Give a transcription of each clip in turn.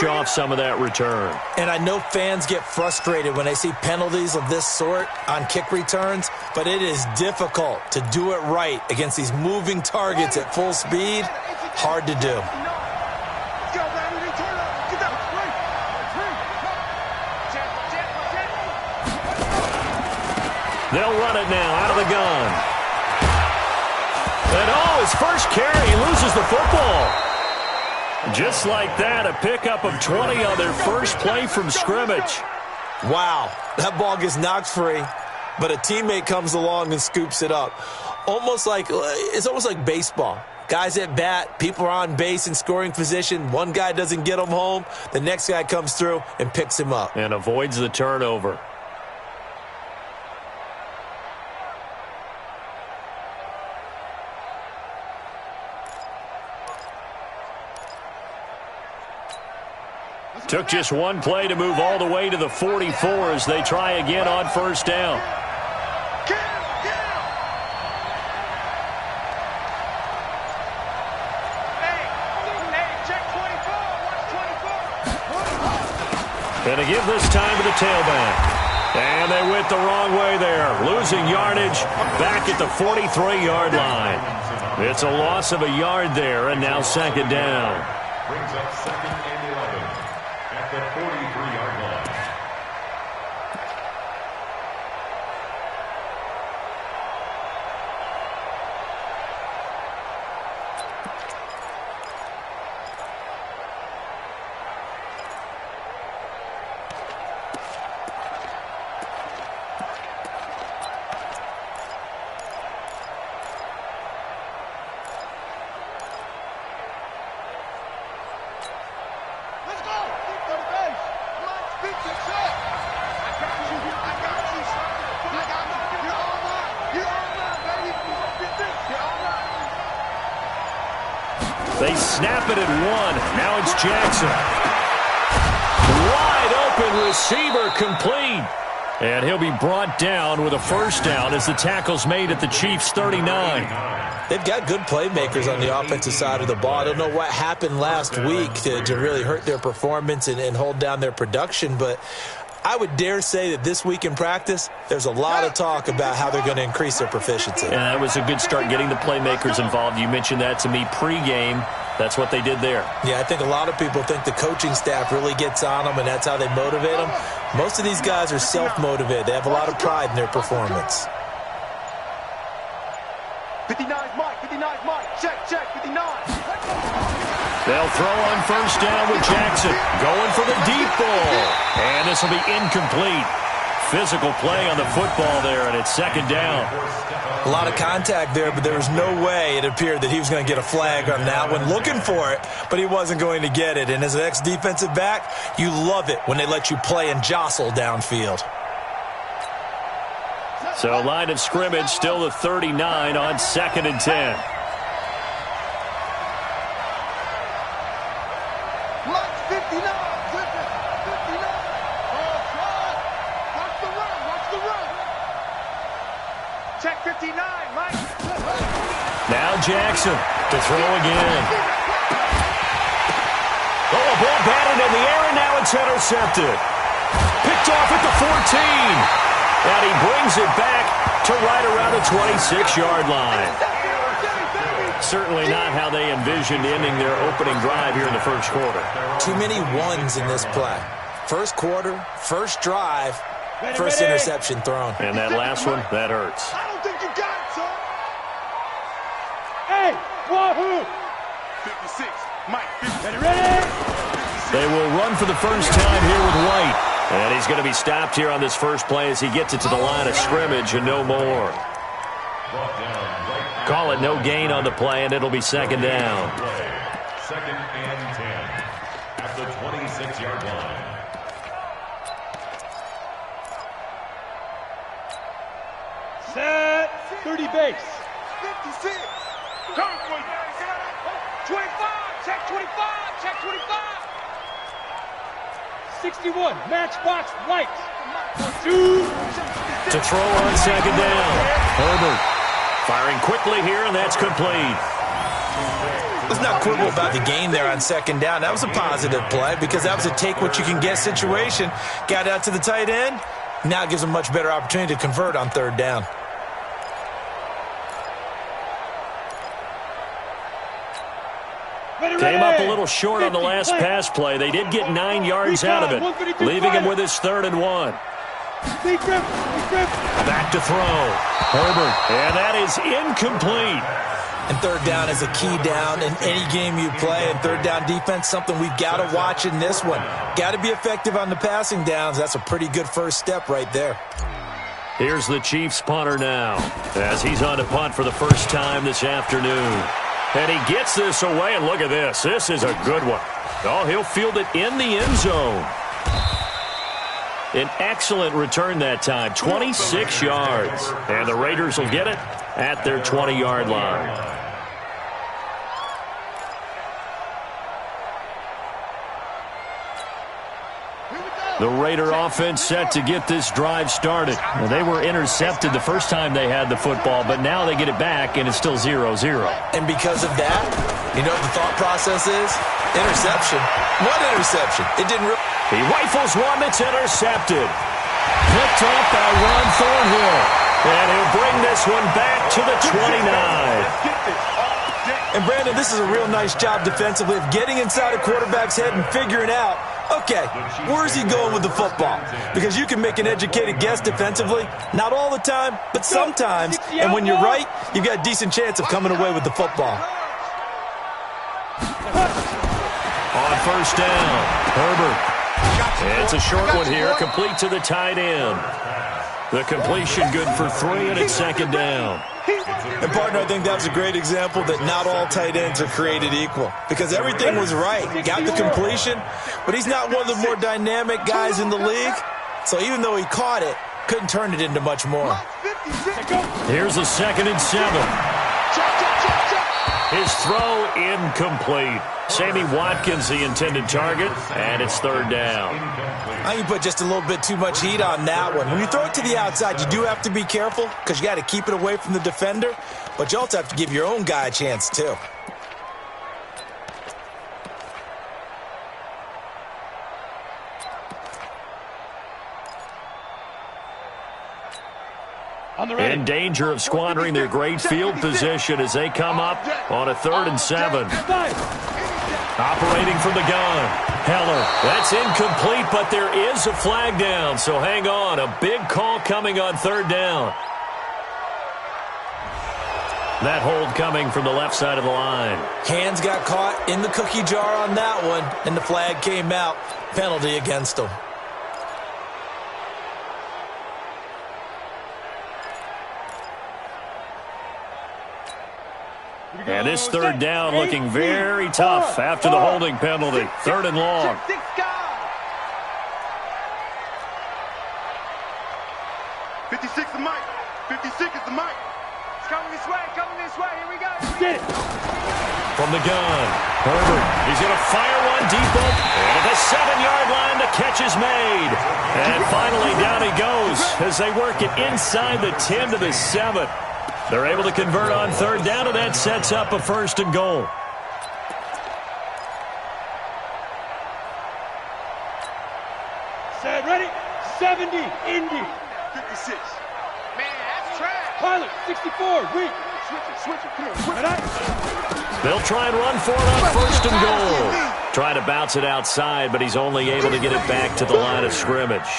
finish off some of that return. And I know fans get frustrated when they see penalties of this sort on kick returns, but it is difficult to do it right against these moving targets at full speed. Hard to do. They'll run it now out of the gun. And his first carry, he loses the football. Just like that, a pickup of 20 on their first play from scrimmage. Wow, that ball gets knocked free, but a teammate comes along and scoops it up. It's almost like baseball. Guys at bat, people are on base in scoring position. One guy doesn't get him home. The next guy comes through and picks him up. And avoids the turnover. Took just one play to move all the way to the 44 as they try again on first down. And to give this time to the tailback. And they went the wrong way there. Losing yardage back at the 43-yard line. It's a loss of a yard there, and now second down. Brings up second and 11 at the 43-yard line. They snap it at one. Now it's Jackson. Wide open receiver complete. And he'll be brought down with a first down as the tackle's made at the Chiefs' 39. They've got good playmakers on the offensive side of the ball. I don't know what happened last week to really hurt their performance and hold down their production, but I would dare say that this week in practice, there's a lot of talk about how they're going to increase their proficiency. And that was a good start getting the playmakers involved. You mentioned that to me pregame. That's what they did there. Yeah, I think a lot of people think the coaching staff really gets on them, and that's how they motivate them. Most of these guys are self-motivated. They have a lot of pride in their performance. 59 Mike, 59 Mike, check, 59. They'll throw on first down with Jackson. Going for the deep ball. And this will be incomplete. Physical play on the football there, and it's second down. A lot of contact there, but there was no way it appeared that he was going to get a flag on that one. Looking for it, but he wasn't going to get it. And as an ex-defensive back, you love it when they let you play and jostle downfield. So line of scrimmage still the 39 on second and 10. Check 59, Mike. Now Jackson to throw again. Oh, a ball batted in the air, and now it's intercepted. Picked off at the 14. And he brings it back to right around the 26-yard line. Certainly not how they envisioned ending their opening drive here in the first quarter. Too many ones in this play. First quarter, first drive, first interception thrown. And that last one, that hurts. I don't think you got it, son. Hey, wahoo! 56, Mike. 50. Ready? They will run for the first time here with White. And he's going to be stopped here on this first play as he gets it to the line of scrimmage and no more. Call it no gain on the play, and it'll be second down. Second and 10 at the 26-yard line. Set. 30 base. 56. Come for you. 25. Check 25. Check 25. 61. Matchbox White. 2. To throw on second down. Herbert firing quickly here, and that's complete. Let's not quibble about the gain there on second down. That was a positive play because that was a take-what-you-can-get situation. Got out to the tight end. Now gives him a much better opportunity to convert on third down. Came up a little short on the last pass play. They did get 9 yards out of it, leaving him with his 3rd and 1. Back to throw. Herbert. And that is incomplete. And third down is a key down in any game you play. And third down defense, something we've got to watch in this one. Got to be effective on the passing downs. That's a pretty good first step right there. Here's the Chiefs punter now as he's on to punt for the first time this afternoon. And he gets this away, and look at this. This is a good one. Oh, he'll field it in the end zone. An excellent return that time, 26 yards. And the Raiders will get it at their 20-yard line. The Raider offense set to get this drive started. Well, they were intercepted the first time they had the football, but now they get it back, and it's still 0-0. And because of that, you know what the thought process is? Interception. What interception? It didn't really... He rifles one that's intercepted. Picked off by Ron Thornhill. And he'll bring this one back to the 29. And, Brandon, this is a real nice job defensively of getting inside a quarterback's head and figuring out, okay, where's he going with the football? Because you can make an educated guess defensively. Not all the time, but sometimes. And when you're right, you've got a decent chance of coming away with the football. On first down, Herbert. It's a short one here, complete to the tight end. The completion good for 3, and it's second down. And, partner, I think that was a great example that not all tight ends are created equal. Because everything was right. Got the completion, but he's not one of the more dynamic guys in the league. So even though he caught it, couldn't turn it into much more. Here's a 2nd and 7. His throw incomplete. Sammy Watkins, the intended target, and it's third down. I think you put just a little bit too much heat on that one. When you throw it to the outside, you do have to be careful because you got to keep it away from the defender, but you also have to give your own guy a chance too. In danger of squandering their great field position as they come up on a 3rd and 7. Operating from the gun. Heller. That's incomplete, but there is a flag down, so hang on. A big call coming on 3rd down. That hold coming from the left side of the line. Hands got caught in the cookie jar on that one, and the flag came out. Penalty against him. And this 3rd down looking very tough after the holding penalty. 3rd and long. 56 the mic. 56 is the mic. It's coming this way. Coming this way. Here we go. Get it. From the gun, Herbert. He's going to fire one deep up. And at the 7-yard line, the catch is made. And finally, down he goes as they work it inside the 10 to the 7. They're able to convert on 3rd down, and that sets up a 1st and goal. Set, ready? 70, Indy. 56. Man, that's trash. Pilot, 64, weak. Switch it. Come on. They'll try and run for it on 1st and goal. Trying to bounce it outside, but he's only able to get it back to the line of scrimmage.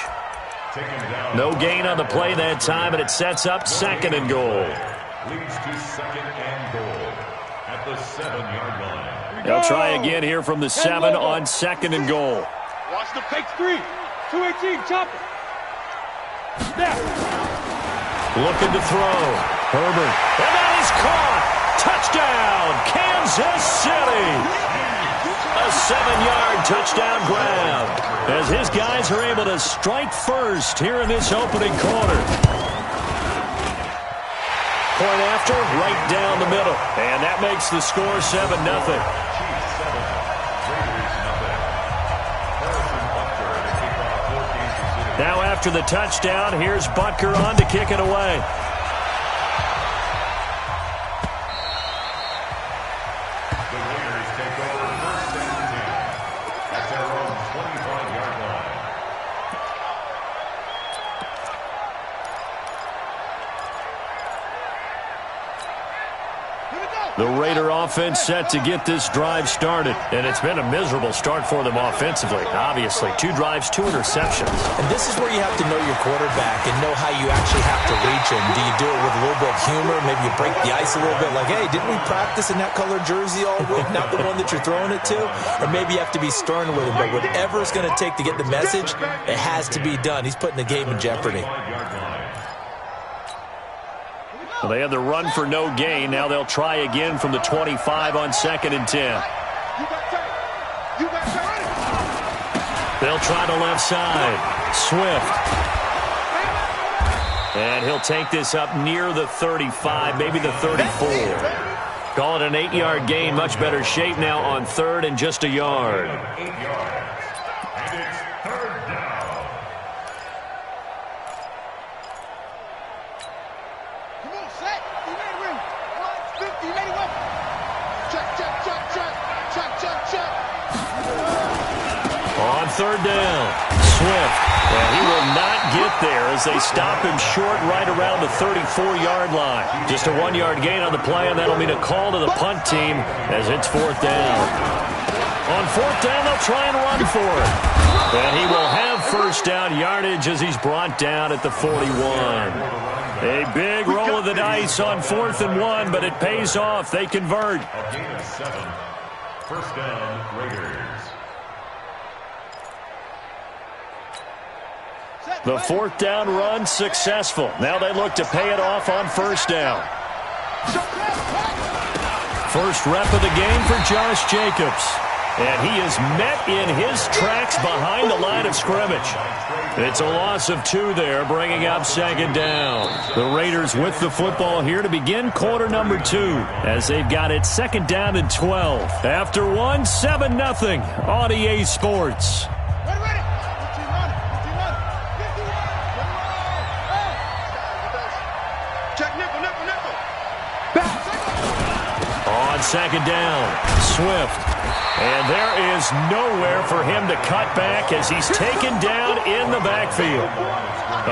No gain on the play that time, and it sets up 2nd and goal. Leads to 2nd and goal at the 7-yard line. They'll try again here from the 7 on 2nd and goal. Watch the fake 3. 218, chop it. Snap. Looking to throw. Herbert. And that is caught. Touchdown, Kansas City. A 7-yard touchdown grab as his guys are able to strike first here in this opening quarter. Point after, right down the middle. And that makes the score 7-0. Now after the touchdown, here's Butker on to kick it away. The Raider offense set to get this drive started. And it's been a miserable start for them offensively. Obviously, 2 drives, 2 interceptions. And this is where you have to know your quarterback and know how you actually have to reach him. Do you do it with a little bit of humor? Maybe you break the ice a little bit like, hey, didn't we practice in that color jersey all week? Not the one that you're throwing it to? Or maybe you have to be stern with him. But whatever it's going to take to get the message, it has to be done. He's putting the game in jeopardy. Well, they had the run for no gain. Now they'll try again from the 25 on 2nd and 10. They'll try the left side. Swift. And he'll take this up near the 35, maybe the 34. Call it an 8-yard gain. Much better shape now on 3rd and just a yard. 8 yards. And it's 3rd down. Come on, set. You made room. 50, you made it up. Check, check, check, check. Check, check, check. On 3rd down, Swift. And he will not get there as they stop him short right around the 34-yard line. Just a 1-yard gain on the play, and that'll mean a call to the punt team as it's 4th down. On 4th down, they'll try and run for it. And he will have 1st down yardage as he's brought down at the 41. A big roll of the dice on 4th and 1, but it pays off. They convert. A gain of 7. 1st down, Raiders. The 4th down run successful. Now they look to pay it off on 1st down. First rep of the game for Josh Jacobs. And he is met in his tracks behind the line of scrimmage. It's a loss of 2 there, bringing up 2nd down. The Raiders with the football here to begin quarter number 2, as they've got it 2nd down and 12. After 1, 7-0 on EA Sports. On 2nd down, Swift. And there is nowhere for him to cut back as he's taken down in the backfield.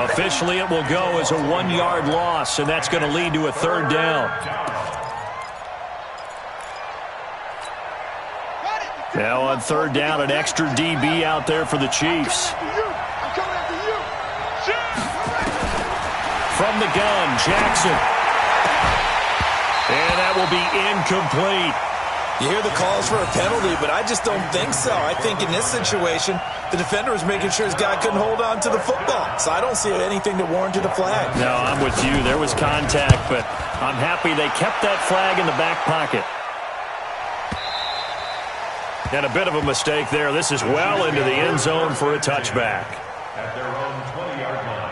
Officially, it will go as a 1-yard loss, and that's going to lead to a 3rd down. Now on 3rd down, an extra DB out there for the Chiefs. From the gun, Jackson. And that will be incomplete. You hear the calls for a penalty, but I just don't think so. I think in this situation, the defender was making sure his guy couldn't hold on to the football. So I don't see anything that warranted a flag. No, I'm with you. There was contact, but I'm happy they kept that flag in the back pocket. And a bit of a mistake there. This is well into the end zone for a touchback. At their own 20-yard line.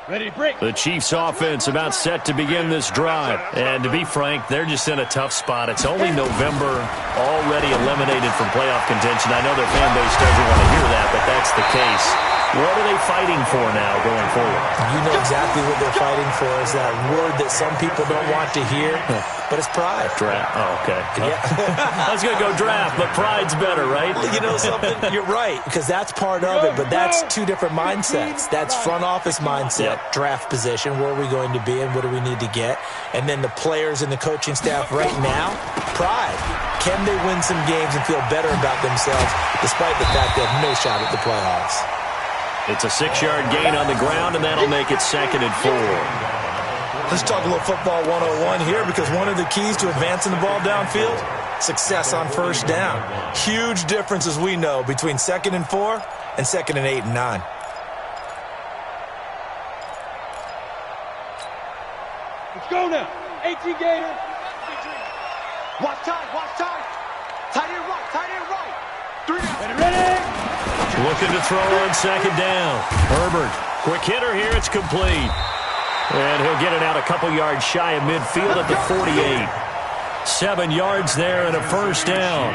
Ready to break. The Chiefs offense about set to begin this drive. And to be frank, they're just in a tough spot. It's only November, already eliminated from playoff contention. I know their fan base doesn't want to hear that, but that's the case. What are they fighting for now going forward? You know exactly what they're fighting for. Is that word that some people don't want to hear, but it's pride. Draft. Oh, okay. Yeah. I was going to go draft, but pride's better, right? You know something? You're right, because that's part of it, but that's 2 different mindsets. That's front office mindset, draft position, where are we going to be and what do we need to get? And then the players and the coaching staff right now, pride. Can they win some games and feel better about themselves despite the fact they have no shot at the playoffs? It's a 6-yard gain on the ground, and that'll make it 2nd and 4. Let's talk a little football 101 here, because one of the keys to advancing the ball downfield, success on 1st down. Huge difference, as we know, between 2nd and 4 and 2nd and 8 and 9. Let's go now. 18 Gator. Watch time, watch time. Tight end right, tight end right. 3 down. Ready? Looking to throw on 2nd down. Herbert, quick hitter here. It's complete. And he'll get it out a couple yards shy of midfield at the 48. 7 yards there and a 1st down.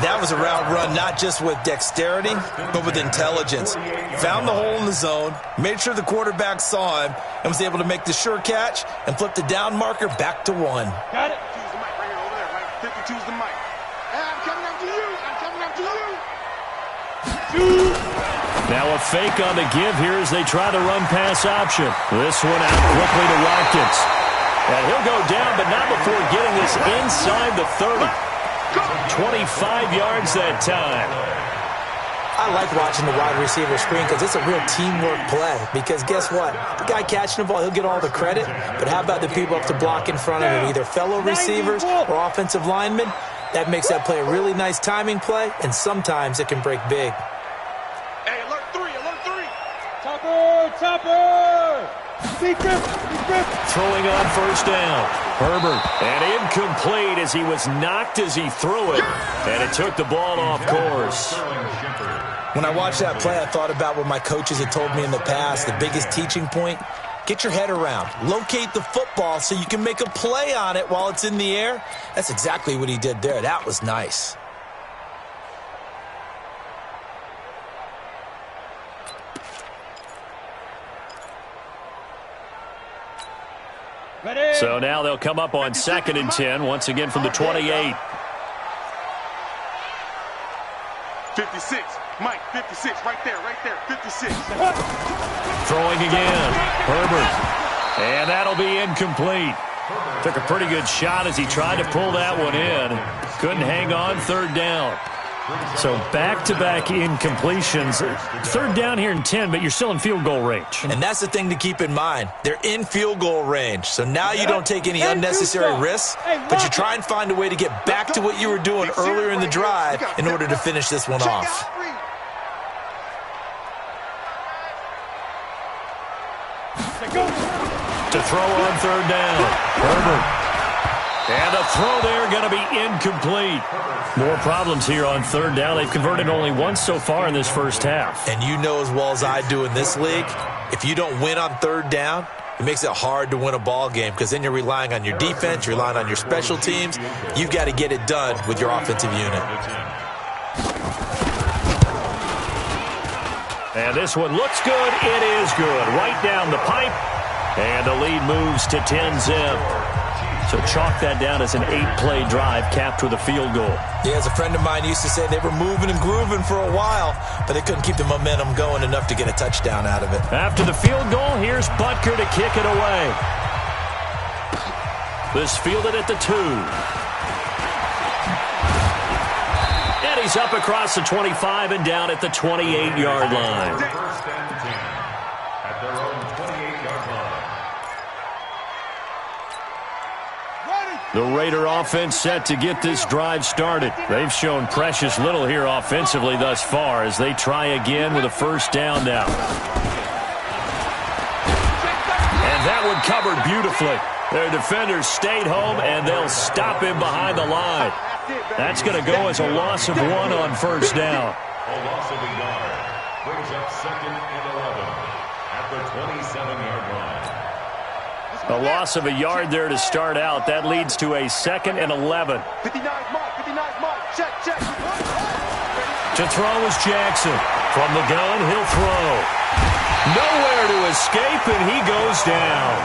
That was a route run not just with dexterity, but with intelligence. Found the hole in the zone, made sure the quarterback saw him, and was able to make the sure catch and flip the down marker back to 1. Got it. Choose the mic right here, over there, right? 52's the mic. Now a fake on the give here as they try the run-pass option. This one out quickly to Watkins. And he'll go down, but not before getting this inside the 30. 25 yards that time. I like watching the wide receiver screen because it's a real teamwork play. Because guess what? The guy catching the ball, he'll get all the credit. But how about the people up to block in front of him, either fellow receivers or offensive linemen? That makes that play a really nice timing play, and sometimes it can break big. Hey, alert 3, alert 3. Topper! Secret! Throwing on first down. Herbert. And incomplete as he was knocked as he threw it. And it took the ball off course. When I watched that play, I thought about what my coaches had told me in the past. The biggest teaching point, get your head around. Locate the football so you can make a play on it while it's in the air. That's exactly what he did there. That was nice. Ready? So now they'll come up on 2nd and 10, once again from the 28. 56. Mike, 56. Right there, 56. Throwing again. Herbert. And that'll be incomplete. Took a pretty good shot as he tried to pull that one in. Couldn't hang on, 3rd down. So back-to-back incompletions. 3rd down here in 10, but you're still in field goal range. And that's the thing to keep in mind. They're in field goal range. So now you don't take any unnecessary risks, but you try and find a way to get back to what you were doing earlier in the drive in order to finish this one off. To throw on 3rd down. Herbert. And the throw there going to be incomplete. More problems here on 3rd down. They've converted only once so far in this first half. And you know as well as I do in this league, if you don't win on 3rd down, it makes it hard to win a ball game because then you're relying on your defense, you're relying on your special teams. You've got to get it done with your offensive unit. And this one looks good. It is good. Right down the pipe. And the lead moves to 10-zip. So chalk that down as an 8-play drive capped with a field goal. Yeah, as a friend of mine used to say, they were moving and grooving for a while, but they couldn't keep the momentum going enough to get a touchdown out of it. After the field goal, here's Butker to kick it away. This fielded at the 2. And he's up across the 25 and down at the 28-yard line. First and 10 at their own 28-yard line. The Raider offense set to get this drive started. They've shown precious little here offensively thus far as they try again with a first down now. And that one covered beautifully. Their defenders stayed home, and they'll stop him behind the line. That's going to go as a loss of 1 on first down. A loss of a yard brings up 2nd and 11 at the 27-yard line. A loss of a yard there to start out. That leads to a 2nd and 11. 59 mark, check. To throw is Jackson. From the gun, he'll throw. Nowhere to escape, and he goes down.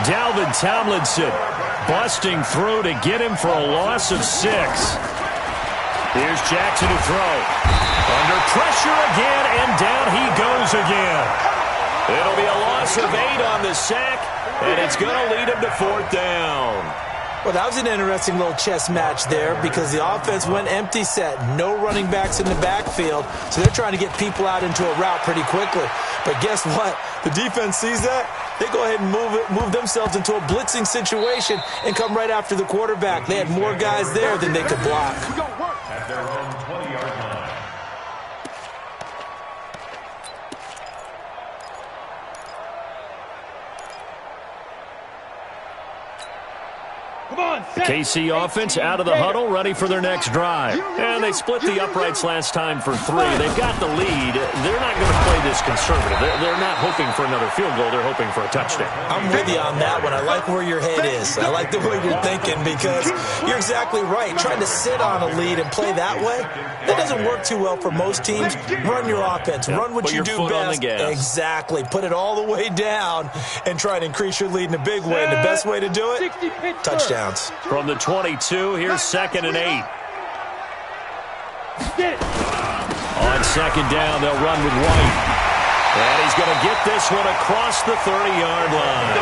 Dalvin Tomlinson busting through to get him for a loss of 6. Here's Jackson to throw. Under pressure again, and down he goes again. It'll be a loss of 8 on the sack, and it's going to lead him to 4th down. Well, that was an interesting little chess match there because the offense went empty set. No running backs in the backfield, so they're trying to get people out into a route pretty quickly. But guess what? The defense sees that. They go ahead and move themselves into a blitzing situation and come right after the quarterback. They had more guys there than they could block. At their own 20-yard line. Come on, set. KC offense out of the huddle, ready for their next drive. And they split the uprights last time for 3. They've got the lead. They're not going to play this conservative. They're not hoping for another field goal. They're hoping for a touchdown. I'm with you on that one. I like where your head is. I like the way you're thinking because you're exactly right. Trying to sit on a lead and play that way, that doesn't work too well for most teams. Run your offense. Run what Put you your do foot on the best. gas. Exactly. Put it all the way down and try to increase your lead in a big way. And the best way to do it, 60 Pittsburgh. touchdowns. From the 22, here's 2nd and 8. Get it. On second down. They'll run with White. And he's going to get this one across the 30-yard line.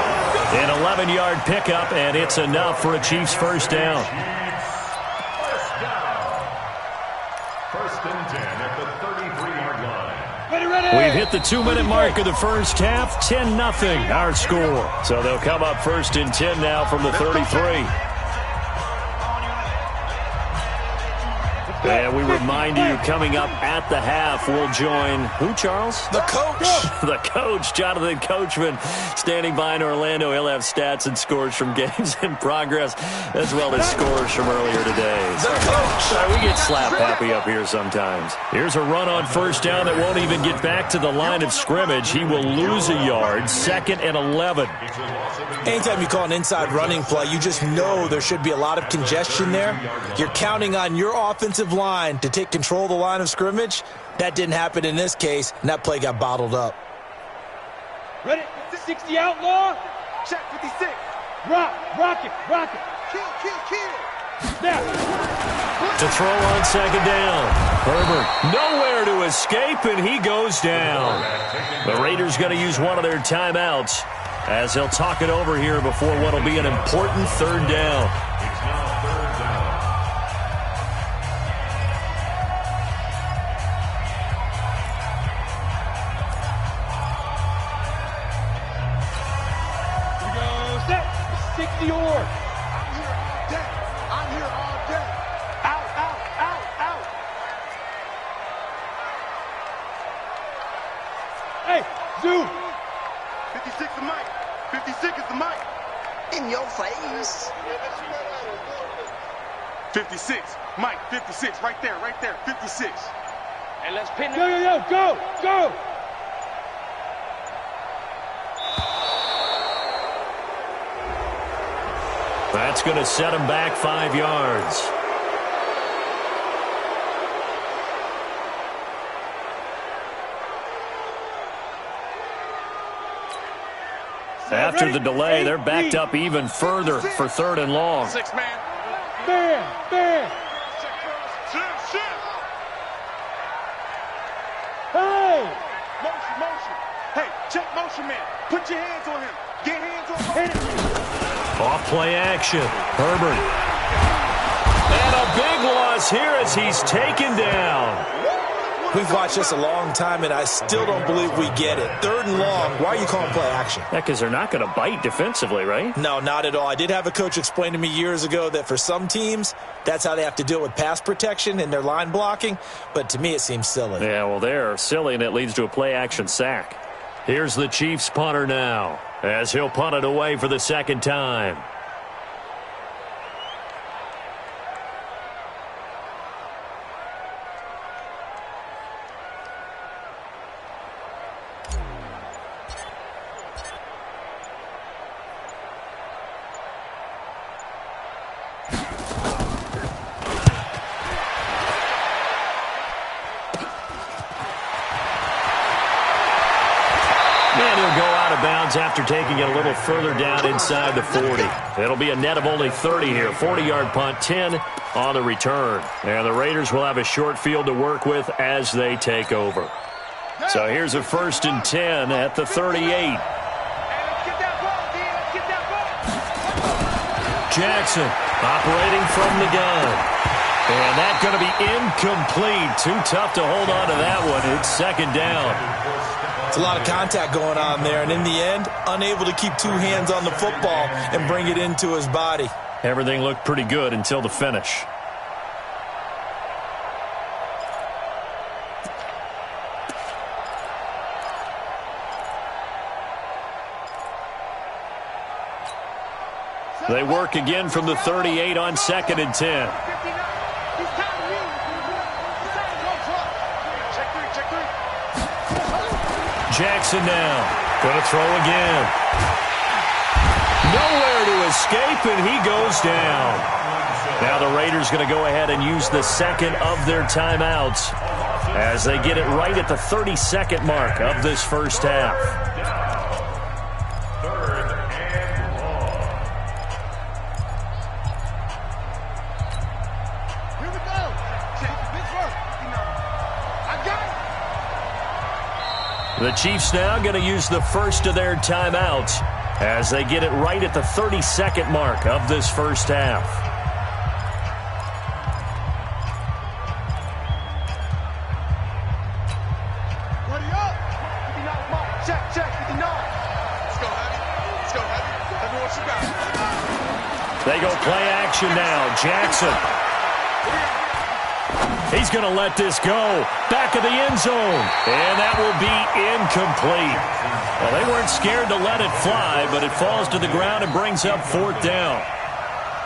An 11-yard pickup, and it's enough for a Chiefs first down. First and 10 at the 33-yard line. We've hit the 2-minute mark of the first half. 10-0 our score. So they'll come up first and 10 now from the 33. And we remind you, coming up at the half, we'll join who, Charles? The coach. The coach, Jonathan Coachman, standing by in Orlando. He'll have stats and scores from games in progress, as well as scores from earlier today. The coach. We get slap happy up here sometimes. Here's a run on first down that won't even get back to the line of scrimmage. He will lose a yard. 2nd and 11. Anytime you call an inside running play, you just know there should be a lot of congestion there. You're counting on your offensive line to take control of the line of scrimmage. That didn't happen in this case, and that play got bottled up. Ready? 60 outlaw. Check 56. Rock it. Kill. Snap. To throw on second down. Herbert nowhere to escape, and he goes down. The Raiders going to use one of their timeouts as they'll talk it over here before what will be an important third down. It's now third down. We go set. 60 or. I'm here all day. Out. Hey, zoom. 56 is Mike. 56 is the Mike. In your face. 56. Mike, 56. Right there. 56. And let's pin it. Go. That's going to set him back 5 yards. After the delay, they're backed up even further for 3rd and long. 6 man. Man. Shift. Hey. Motion. Hey, check motion man. Put your hands on him. Get hands on him. Hit it. Off play action. Herbert. And a big loss here as he's taken down. We've watched this a long time, and I still don't believe we get it. 3rd and long. Why are you calling play action? Yeah, because they're not going to bite defensively, right? No, not at all. I did have a coach explain to me years ago that for some teams, that's how they have to deal with pass protection and their line blocking. But to me, it seems silly. Yeah, well, they're silly, and it leads to a play-action sack. Here's the Chiefs punter now, as he'll punt it away for the 2nd time. After taking it a little further down inside the 40. It'll be a net of only 30 here. 40-yard punt, 10 on the return. And the Raiders will have a short field to work with as they take over. So here's a 1st and 10 at the 38. Jackson operating from the gun. And that's going to be incomplete. Too tough to hold on to that one. It's 2nd down. It's a lot of contact going on there, and in the end, unable to keep 2 hands on the football and bring it into his body. Everything looked pretty good until the finish. They work again from the 38 on 2nd and 10. Jackson now. Going to throw again. Nowhere to escape, and he goes down. Now the Raiders going to go ahead and use the 2nd of their timeouts as they get it right at the 32nd mark of this first half. 3rd and long. Here we go. Big work. I got it. The Chiefs now going to use the first of their timeouts as they get it right at the 32nd mark of this first half. Ready up. 59 mark. Check, 59. Let's go, Heavy. Let's go, Heavy. Let me what you got. They go play action now. Jackson. He's going to let this go. Back of the end zone. And that will be incomplete. Well, they weren't scared to let it fly, but it falls to the ground and brings up 4th down.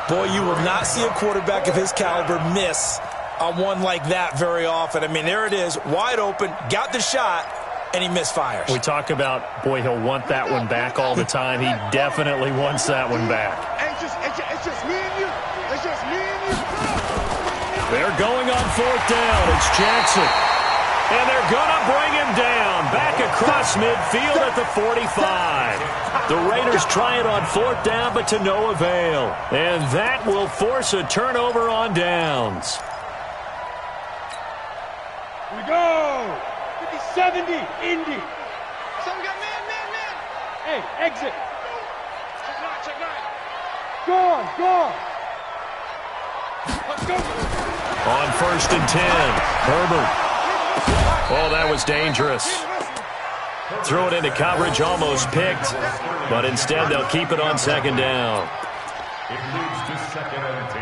Boy, you will not see a quarterback of his caliber miss on one like that very often. I mean, there it is, wide open, got the shot, and he misfires. We talk about, boy, he'll want that one back all the time. He definitely wants that one back. It's just me and you. It's just me and you. They're going on 4th down. It's Jackson. And they're going to bring him down. Back across midfield at the 45. The Raiders try it on 4th down, but to no avail. And that will force a turnover on downs. Here we go. 50-70, Indy. So we got man. Hey, exit. Check nine. Gone. Let's go. On 1st and 10, Herbert. Oh, that was dangerous. Threw it into coverage, almost picked. But instead, they'll keep it on 2nd down. It leads to 2nd and 10.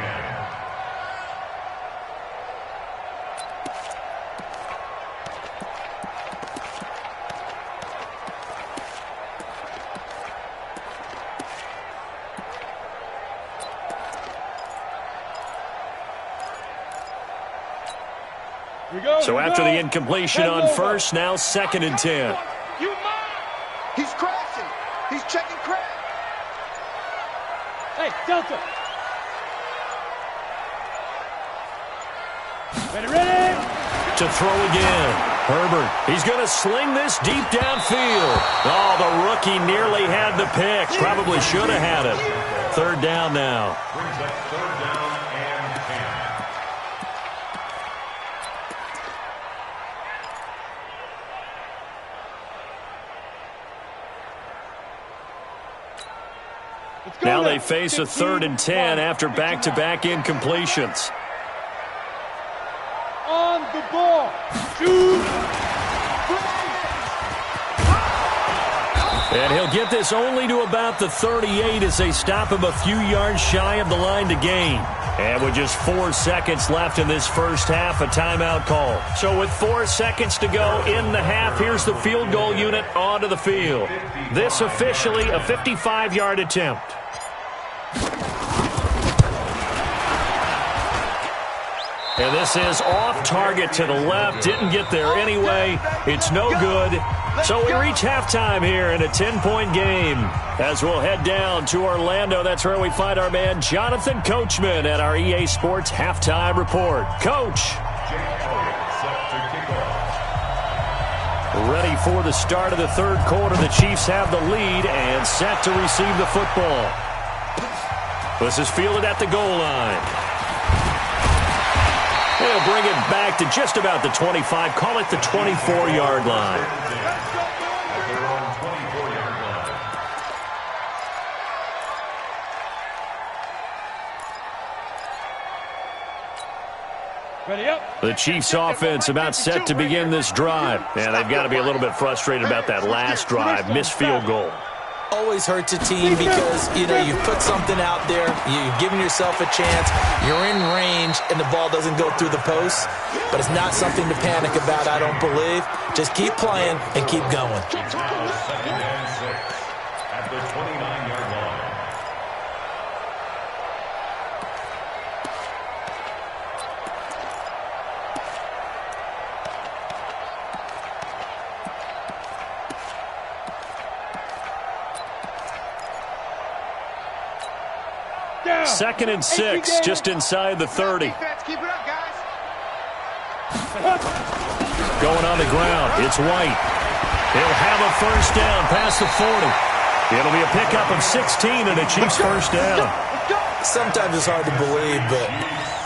So after the incompletion on 1st, now 2nd and 10. You mine. He's crashing. He's checking crash. Hey, Delta. Ready. To throw again. Herbert, he's going to sling this deep downfield. Oh, the rookie nearly had the pick. Probably should have had it. 3rd down now. Brings up 3rd down and 10. Now they face a 3rd and 10 after back-to-back incompletions. On the ball. Shoot. And he'll get this only to about the 38 as they stop him a few yards shy of the line to gain. And with just 4 seconds left in this first half, a timeout call. So with 4 seconds to go in the half, here's the field goal unit onto the field. This officially a 55-yard attempt. And this is off target to the left. Didn't get there anyway. It's no good. So we reach halftime here in a 10-point game. As we'll head down to Orlando, that's where we find our man Jonathan Coachman at our EA Sports Halftime Report. Coach. Ready for the start of the 3rd quarter. The Chiefs have the lead and set to receive the football. This is fielded at the goal line. They'll bring it back to just about the 25. Call it the 24-yard line. Ready up. The Chiefs offense about set to begin this drive. And they've got to be a little bit frustrated about that last drive. Missed field goal. Always hurts a team because, you put something out there, you've given yourself a chance, you're in range, and the ball doesn't go through the post. But it's not something to panic about, I don't believe. Just keep playing and keep going. Now 2nd and 6 at the 29-yard line. Down. 2nd and 6, just inside the 30. Keep it up, guys. Going on the ground, it's White. He'll have a first down past the 40. It'll be a pickup of 16 and a Chiefs first down. Sometimes it's hard to believe, but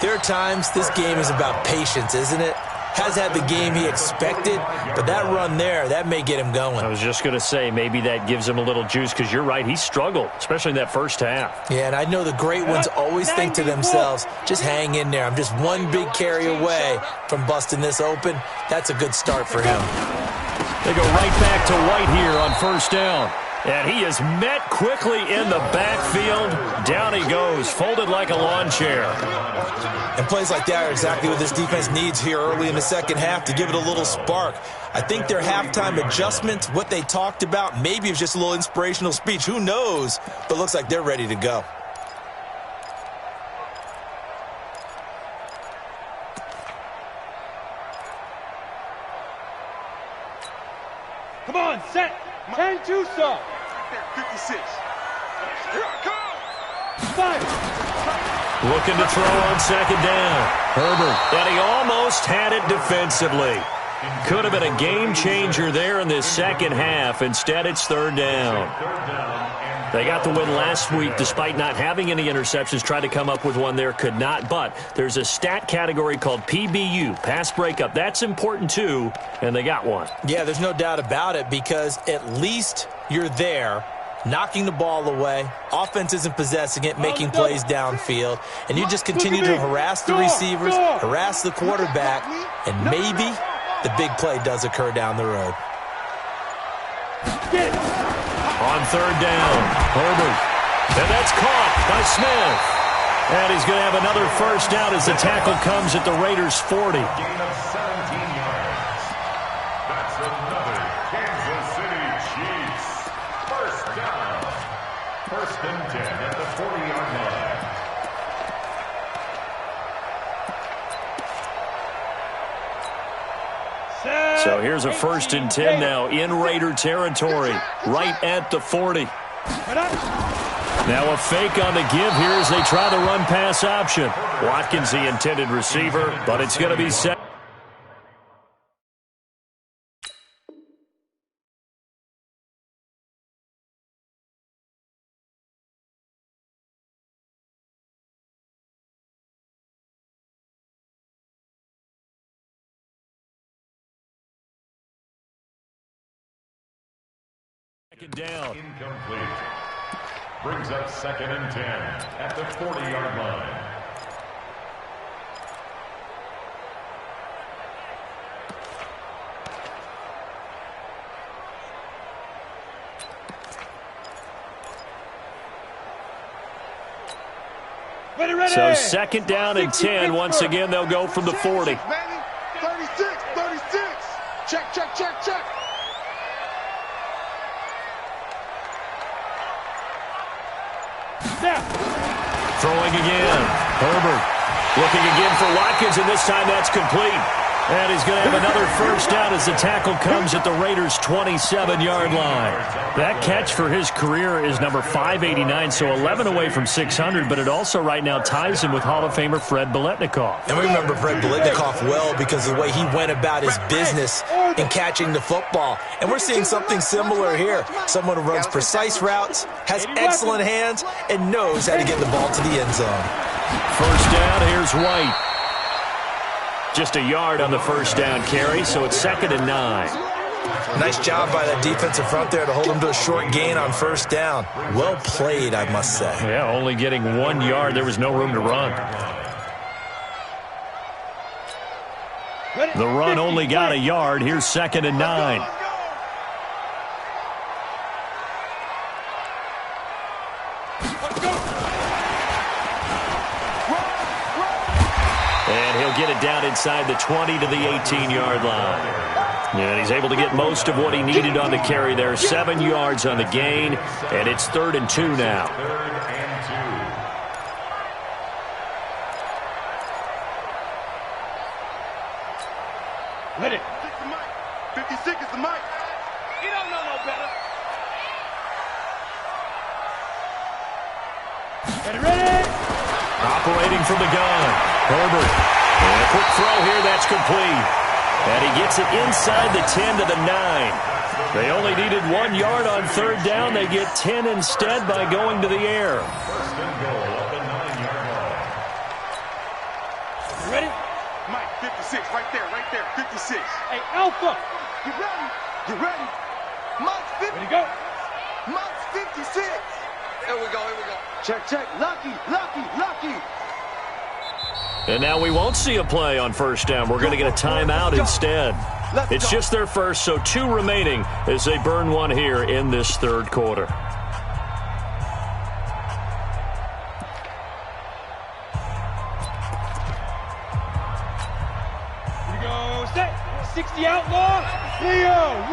there are times this game is about patience, isn't it? has had the game he expected, but that run there, that may get him going. I was just going to say, maybe that gives him a little juice, because you're right, he struggled, especially in that first half. Yeah, and I know the great ones always think to themselves, just hang in there. I'm just one big carry away from busting this open. That's a good start for him. They go right back to White here on first down. And he is met quickly in the backfield. Down he goes, folded like a lawn chair. And plays like that are exactly what this defense needs here early in the second half to give it a little spark. I think their halftime adjustment, what they talked about, maybe it was just a little inspirational speech. Who knows? But looks like they're ready to go. Come on, set. 10-2, sir. 56. Here I come. 5. Looking to throw on second down. Herbert. And he almost had it defensively. Could have been a game changer there in this second half. Instead, it's third down. They got the win last week despite not having any interceptions. Tried to come up with one there, could not. But there's a stat category called PBU, pass breakup. That's important too, and they got one. Yeah, there's no doubt about it, because at least you're there, knocking the ball away. Offense isn't possessing it, making plays downfield. And you just continue to harass the receivers, harass the quarterback, and maybe the big play does occur down the road. On third down, Herbert. And that's caught by Smith. And he's going to have another first down as the tackle comes at the Raiders' 40. Gain of 17 yards. That's another Kansas City Chiefs. First down. First and 10 at the 40-yard line. So here's a first and 10 now in Raider territory, right at the 40. Now a fake on the give here as they try the run pass option. Watkins the intended receiver, but it's going to be set. Second down. Incomplete. Brings up second and 10 at the 40-yard line. So second down and 10. Once again, they'll go from the 40. 36, 36. Check, check, check, check. Throwing again. Herbert looking again for Watkins, and this time that's complete. And he's going to have another first down as the tackle comes at the Raiders' 27-yard line. That catch for his career is number 589, so 11 away from 600, but it also right now ties him with Hall of Famer Fred Biletnikoff. And we remember Fred Biletnikoff well because of the way he went about his business in catching the football. And we're seeing something similar here. Someone who runs precise routes, has excellent hands, and knows how to get the ball to the end zone. First down, here's White. Just a yard on the first down carry, so it's second and 9. Nice job by that defensive front there to hold him to a short gain on first down. Well played, I must say. Yeah, only getting 1 yard. There was no room to run. The run only got a yard. Here's second and 9. And he'll get it down inside the 20 to the 18-yard line. And he's able to get most of what he needed on the carry there. 7 yards on the gain, and it's third and 2 now. Third and 2. Let it. 56 is the mic. You don't know no better. Get ready. Operating from the gun, Herbert. And a quick throw here, that's complete. And he gets it inside the 10 to the 9. They only needed 1 yard on third down. They get 10 instead by going to the air. First and goal at the 9-yard line. Ready? Mike, 56. 56, right there, 56. Hey, Alpha. Get ready. Get ready. Mike's 50. Ready, go. Mike's 56. Here we go. Check. Lucky. And now we won't see a play on first down. We're going to get a timeout instead. It's just their first, so 2 remaining as they burn one here in this third quarter. Here we go. Set. 60 outlaw. Leo.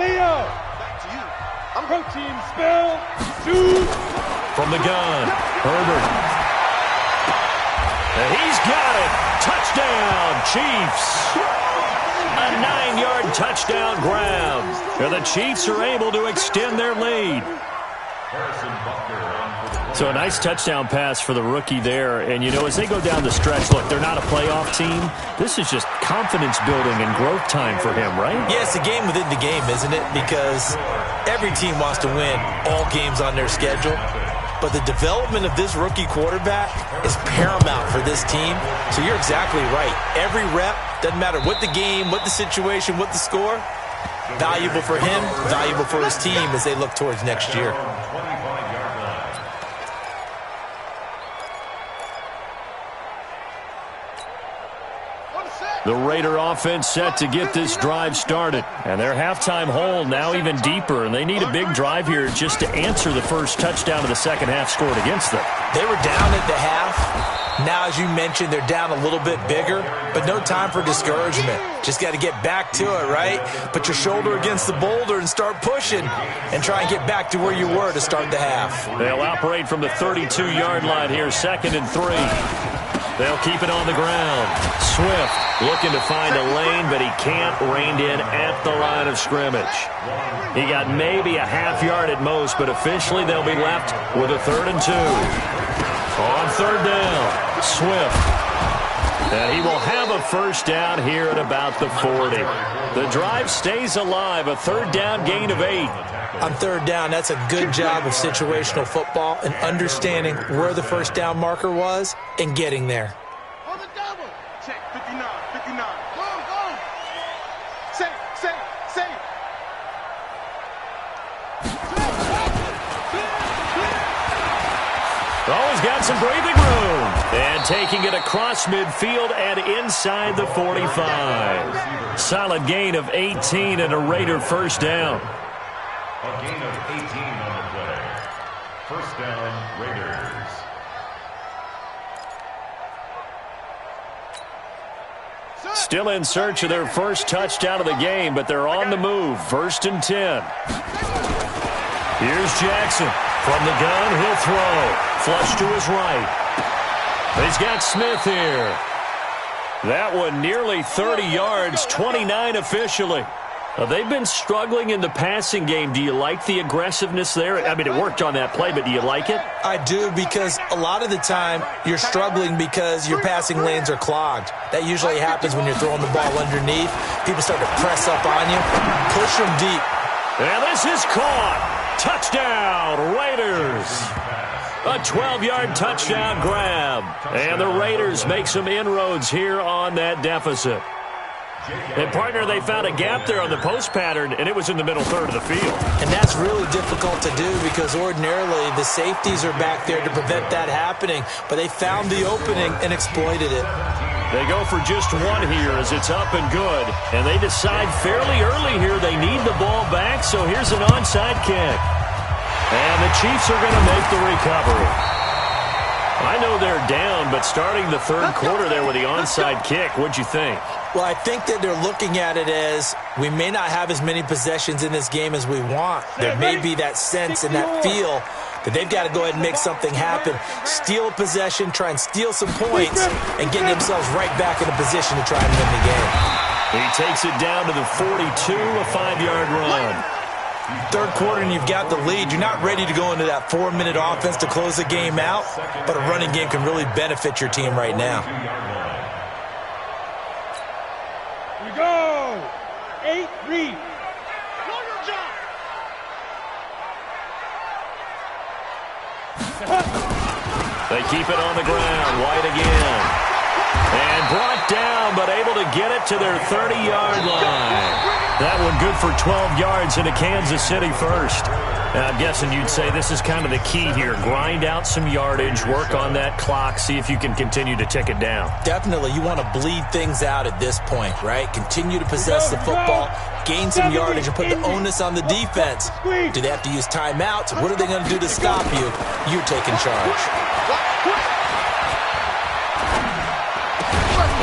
Back to you. I'm protein spell. 2. From the gun, Herbert. And he's got it. Touchdown, Chiefs. A 9-yard touchdown grab. And the Chiefs are able to extend their lead. So a nice touchdown pass for the rookie there. And, you know, as they go down the stretch, look, they're not a playoff team. This is just confidence building and growth time for him, right? Yeah, it's a game within the game, isn't it? Because every team wants to win all games on their schedule. But the development of this rookie quarterback is paramount for this team. So you're exactly right. Every rep, doesn't matter what the game, what the situation, what the score, valuable for him, valuable for his team as they look towards next year. The Raider offense set to get this drive started. And their halftime hole now even deeper. And they need a big drive here just to answer the first touchdown of the second half scored against them. They were down at the half. Now, as you mentioned, they're down a little bit bigger, but no time for discouragement. Just got to get back to it, right? Put your shoulder against the boulder and start pushing and try and get back to where you were to start the half. They'll operate from the 32-yard line here, 2nd and 3. They'll keep it on the ground. Swift looking to find a lane, but he can't, reined in at the line of scrimmage. He got maybe a half yard at most, but officially they'll be left with a 3rd and 2. On 3rd down, Swift. And he will have a first down here at about the 40. The drive stays alive, a 3rd down gain of 8. On 3rd down, that's a good job of situational football and understanding where the first down marker was and getting there. On the double. Check, 59. Go. Safe. Always got some breathing room. And taking it across midfield and inside the 45. Solid gain of 18 and a Raider first down. A gain of 18 on the play. First down, Raiders. Still in search of their first touchdown of the game, but they're on the move. 1st and 10. Here's Jackson. From the gun, he'll throw. Flush to his right. He's got Smith here. That one nearly 30 yards, 29 officially. They've been struggling in the passing game. Do you like the aggressiveness there? I mean, it worked on that play, but do you like it? I do, because a lot of the time you're struggling because your passing lanes are clogged. That usually happens when you're throwing the ball underneath. People start to press up on you. Push them deep. And this is caught. Touchdown, Raiders. A 12-yard touchdown grab. And the Raiders make some inroads here on that deficit. And, partner, they found a gap there on the post pattern, and it was in the middle third of the field. And that's really difficult to do because ordinarily the safeties are back there to prevent that happening. But they found the opening and exploited it. They go for just one here as it's up and good. And they decide fairly early here they need the ball back, so here's an onside kick. And the Chiefs are going to make the recovery. I know they're down, but starting the third quarter there with the onside kick, what'd you think? Well, I think that they're looking at it as we may not have as many possessions in this game as we want. There may be that sense and that feel that they've got to go ahead and make something happen. Steal a possession, try and steal some points, and get themselves right back in a position to try and win the game. He takes it down to the 42, a 5-yard run. Third quarter and you've got the lead. You're not ready to go into that 4-minute offense to close the game out, but a running game can really benefit your team right now. Here we go. 8, read. They keep it on the ground. White again. And brought down but able to get it to their 30-yard line. That one good for 12 yards into Kansas City first. Now, I'm guessing you'd say this is kind of the key here. Grind out some yardage, work on that clock, see if you can continue to tick it down. Definitely. You want to bleed things out at this point, right? Continue to possess the football, gain some yardage, and put the onus on the defense. Do they have to use timeouts? What are they going to do to stop you? You're taking charge.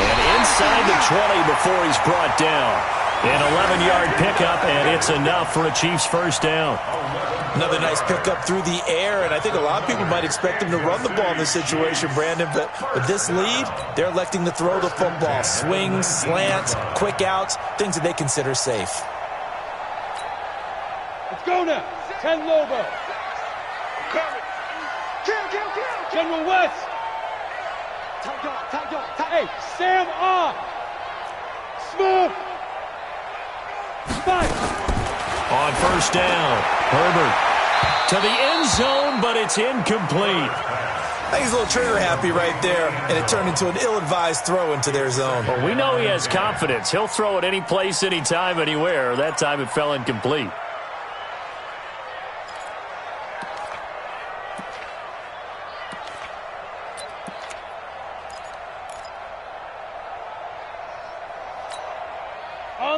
And inside the 20 before he's brought down. An 11-yard pickup, and it's enough for a Chiefs first down. Another nice pickup through the air, and I think a lot of people might expect them to run the ball in this situation, Brandon, but with this lead, they're electing to throw the football. Swings, slants, quick outs, things that they consider safe. Let's go now. 10 Lobo. Kill. General West. Tight dog. Hey, Sam off. Smooth. Spike. On first down, Herbert to the end zone, but it's incomplete. I think he's a little trigger happy right there, and it turned into an ill-advised throw into their zone. Well, we know he has confidence. He'll throw it any place, anytime, anywhere. That time it fell incomplete.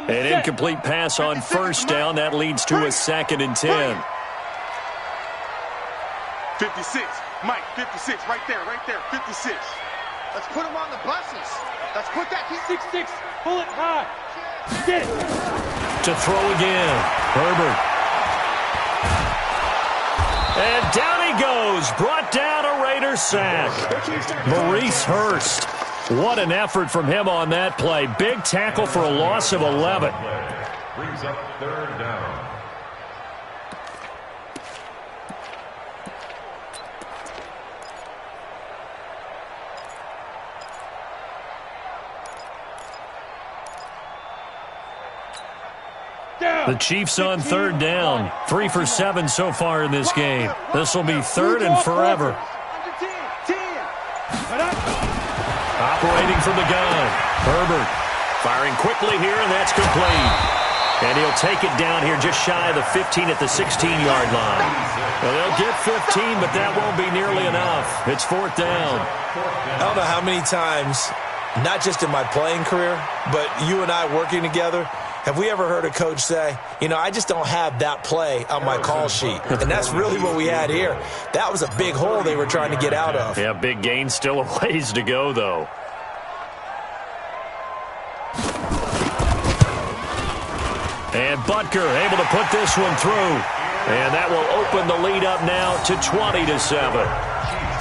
An incomplete pass on first down. That leads to a 2nd and 10. 56. Mike, 56. Right there. 56. Let's put him on the buses. Let's put that. 6-6. Pull it high. Get it. To throw again. Herbert. And down he goes. Brought down a Raider sack. Maurice Hurst. What an effort from him on that play. Big tackle for a loss of 11. Brings up 3rd down. The Chiefs on 3rd down. 3 for 7 so far in this game. This will be 3rd and forever. Operating from the gun. Herbert firing quickly here, and that's complete. And he'll take it down here just shy of the 15 at the 16-yard line. Well, they'll get 15, but that won't be nearly enough. It's 4th down. I don't know how many times, not just in my playing career, but you and I working together, have we ever heard a coach say, you know, I just don't have that play on my call sheet? And that's really what we had here. That was a big hole they were trying to get out of. Yeah, big gain, still a ways to go, though. And Butker able to put this one through. And that will open the lead up now to 20-7.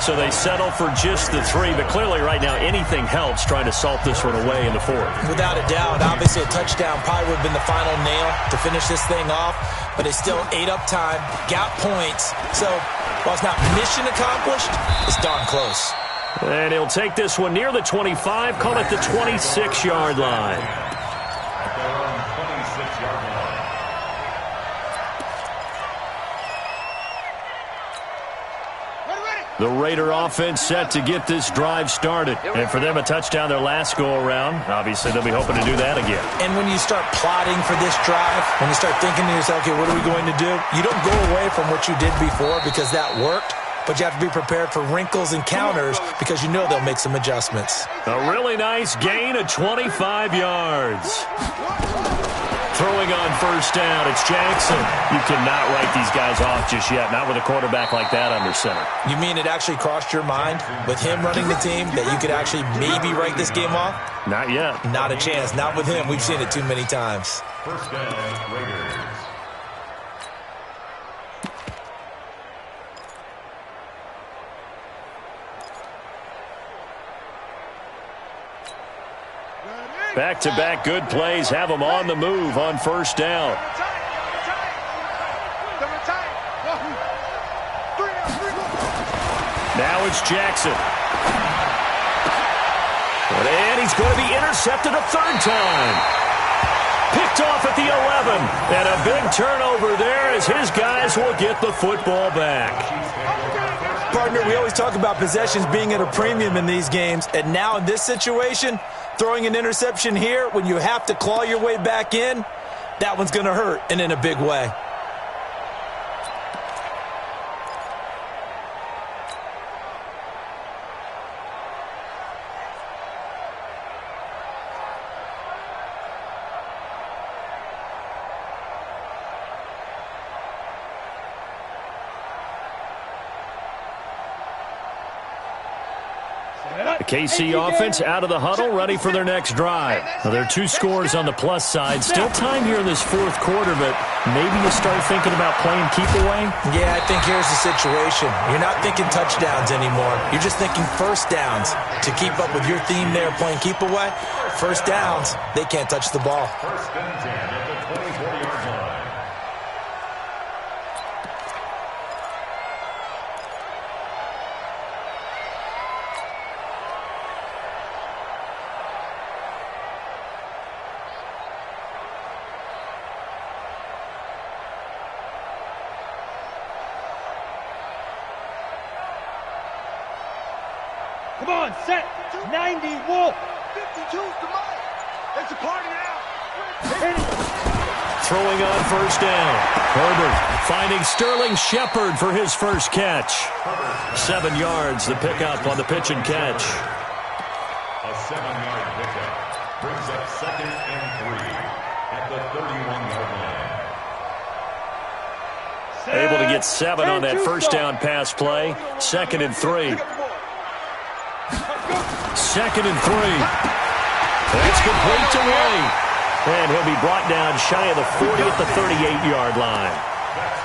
So they settle for just the 3, but clearly right now anything helps trying to salt this one away in the 4th. Without a doubt, obviously a touchdown probably would have been the final nail to finish this thing off, but it's still ate up time, got points. So while it's not mission accomplished, it's darn close. And he'll take this one near the 25, call it the 26-yard line. The Raider offense set to get this drive started. And for them, a touchdown their last go-around. Obviously, they'll be hoping to do that again. And when you start plotting for this drive, when you start thinking to yourself, okay, what are we going to do? You don't go away from what you did before because that worked, but you have to be prepared for wrinkles and counters because you know they'll make some adjustments. A really nice gain of 25 yards. Throwing on first down, it's Jackson. You cannot write these guys off just yet, not with a quarterback like that under center. You mean it actually crossed your mind with him running the team that you could actually maybe write this game off? Not yet. Not a chance. Not with him. We've seen it too many times. First down, Raiders. Back-to-back good plays have them on the move on first down. Now it's Jackson. And he's going to be intercepted a 3rd time. Picked off at the 11. And a big turnover there as his guys will get the football back. Partner, we always talk about possessions being at a premium in these games. And now in this situation, Throwing an interception here when you have to claw your way back in, that one's going to hurt, and in a big way. The KC offense out of the huddle, ready for their next drive. Now, there are 2 scores on the plus side. Still time here in this 4th quarter, but maybe you start thinking about playing keep away? Yeah, I think here's the situation. You're not thinking touchdowns anymore. You're just thinking first downs. To keep up with your theme there, playing keep away, first downs, they can't touch the ball. First and 10 at the 24-yard line. Come on, set. 90, Wolf. 52's the money. It's a party now. Throwing on first down. Herbert finding Sterling Shepard for his first catch. 7 yards, the pickup on the pitch and catch. A 7-yard pickup brings up 2nd and 3 at the 31-yard line. Able to get 7 on that first down pass play. 2nd and 3. 2nd and 3. That's complete to Ray. And he'll be brought down shy of the 40 at the 38-yard line.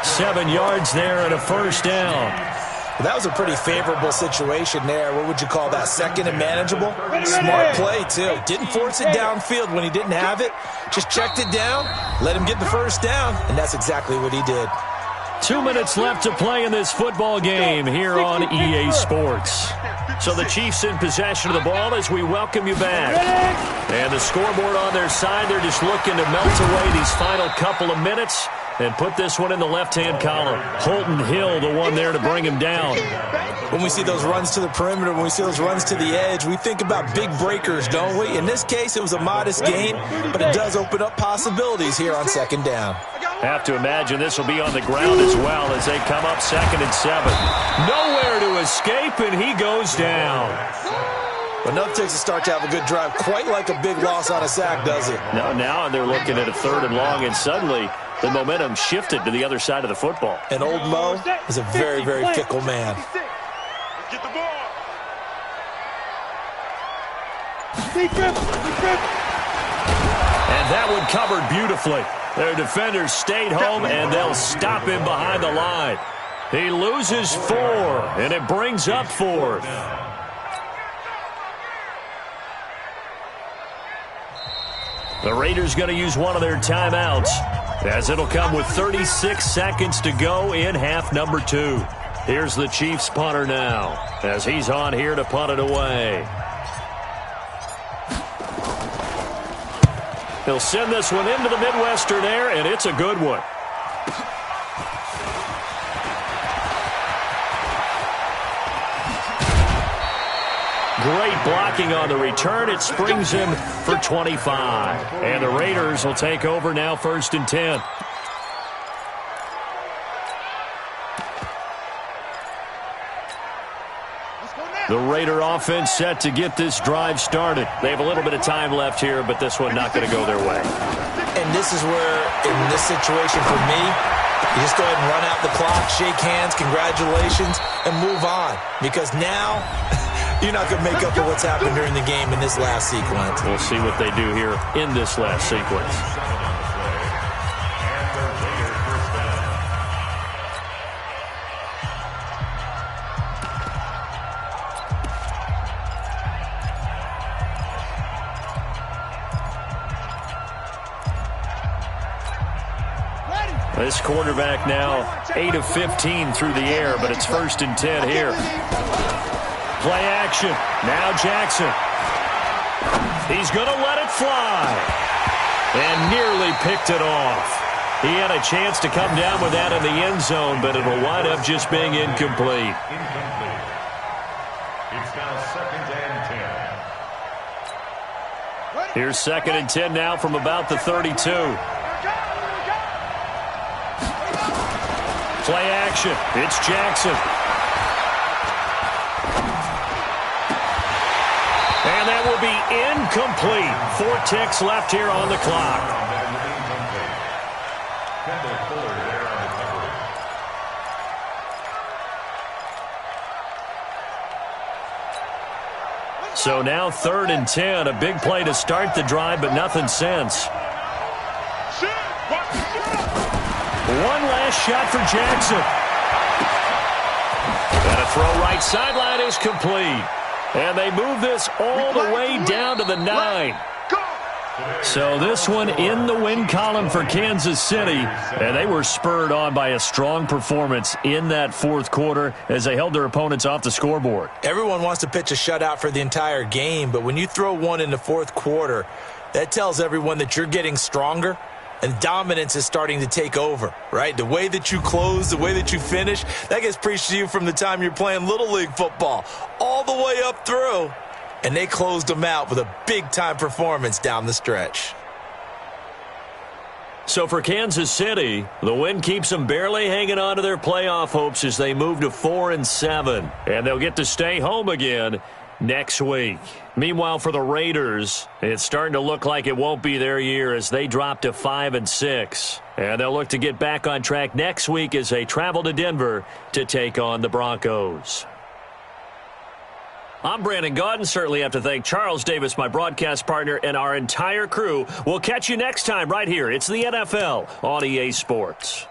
7 yards there and a first down. Well, that was a pretty favorable situation there. What would you call that? 2nd and manageable? Smart play, too. Didn't force it downfield when he didn't have it. Just checked it down, let him get the first down, and that's exactly what he did. 2 minutes left to play in this football game here on EA Sports. So the Chiefs in possession of the ball as we welcome you back. And the scoreboard on their side, they're just looking to melt away these final couple of minutes and put this one in the left-hand column. Holton Hill, the one there to bring him down. When we see those runs to the perimeter, when we see those runs to the edge, we think about big breakers, don't we? In this case, it was a modest gain, but it does open up possibilities here on 2nd down. Have to imagine this will be on the ground as well as they come up 2nd and 7. Nowhere to escape, and he goes down. But enough takes a start to have a good drive. Quite like a big loss on a sack, does it? No, now they're looking at a 3rd and long, and suddenly the momentum shifted to the other side of the football. And old Mo is a very, very fickle man. Get the ball. And that one covered beautifully. Their defenders stayed home, and they'll stop him behind the line. He loses 4, and it brings up 4th. The Raiders going to use one of their timeouts, as it'll come with 36 seconds to go in half number 2. Here's the Chiefs punter now, as he's on here to punt it away. He'll send this one into the Midwestern air, and it's a good one. Great blocking on the return. It springs him for 25. And the Raiders will take over now 1st and 10. The Raider offense set to get this drive started. They have a little bit of time left here, but this one not going to go their way. And this is where, in this situation for me, you just go ahead and run out the clock, shake hands, congratulations, and move on. Because now, you're not going to make up for what's happened during the game in this last sequence. We'll see what they do here in this last sequence. This quarterback now 8 of 15 through the air, but it's 1st and 10 here. Play action. Now Jackson. He's going to let it fly. And nearly picked it off. He had a chance to come down with that in the end zone, but it'll wind up just being incomplete. It's now 2nd and 10. Here's 2nd and 10 now from about the 32. Play action. It's Jackson. And that will be incomplete. 4 ticks left here on the clock. So now 3rd and 10. A big play to start the drive, but nothing since. One last shot for Jackson. And a throw right sideline is complete. And they move this all the way down to the 9. So this one in the win column for Kansas City. And they were spurred on by a strong performance in that 4th quarter as they held their opponents off the scoreboard. Everyone wants to pitch a shutout for the entire game, but when you throw one in the 4th quarter, that tells everyone that you're getting stronger and dominance is starting to take over, right? The way that you close, the way that you finish, that gets preached to you from the time you're playing Little League football all the way up through. And they closed them out with a big-time performance down the stretch. So for Kansas City, the win keeps them barely hanging on to their playoff hopes as they move to 4-7. And they'll get to stay home again next week. Meanwhile, for the Raiders, it's starting to look like it won't be their year as they drop to 5-6. And they'll look to get back on track next week as they travel to Denver to take on the Broncos. I'm Brandon Gaudin. Certainly have to thank Charles Davis, my broadcast partner, and our entire crew. We'll catch you next time right here. It's the NFL on EA Sports.